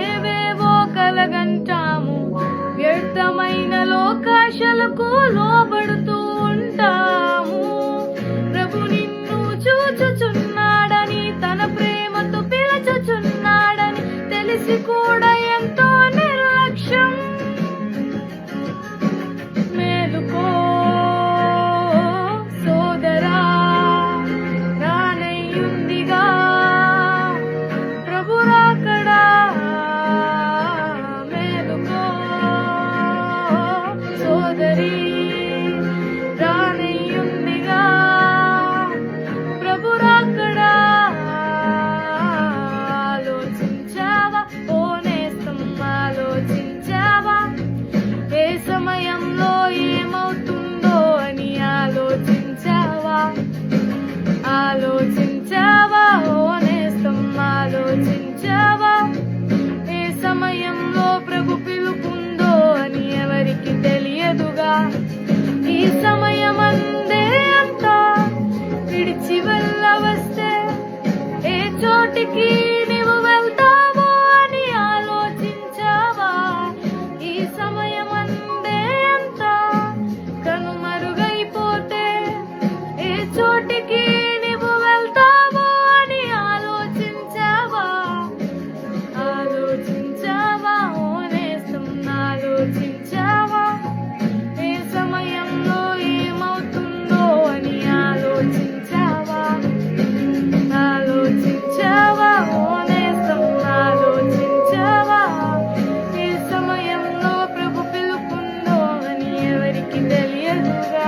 ఏవేవో కలగంటాము, వ్యర్థమైన లోకాశలకు లోబడుతూ ఉంటాము. ప్రభు నిన్ను చూచుచున్నాడని, తన ప్రేమతో పిలుచుచున్నాడని తెలిసి కూడా ఎంతో నిర్లక్ష్యం. మేలుకో సోదరా, రానయ్యుందిగా ప్రభు రాకడా. మేలుకో సోదరి, రానయ్యుందిగా ప్రభు రాకడా. ఆలోచించావా ఓ నేస్తం, ఆలోచించావా ఏ సమయంలో ఏమవుతుందో అని? ఆలోచించావా, ఆలోచించావా ఓ నేస్తం, ఆలోచించావా ఏ సమయంలో ప్రభు పిలుపుందో అని? ఎవరికి తెలియదుగా. ఈ సమయమందే అంతా విడిచి వెళ్ళవస్తే ఏ చోటికి నీవు వెళ్తావో అని ఆలోచించావా? ఈ సమయమందే అంతా కనుమరుగైపోతే ఏ చోటికి నీవు వెళ్తావో అని ఆలోచించావా? ఆలోచించావా ఓ నేస్తం, ఆలోచించావా ఏ సమయంలో ఏమవుతుందో అని? ఆలోచించావా, ఆలోచించావా ఓ నేస్తం, ఆలోచించావా ఏ సమయంలో ప్రభు పిలుపుందో అని? ఎవరికి తెలియదుగా.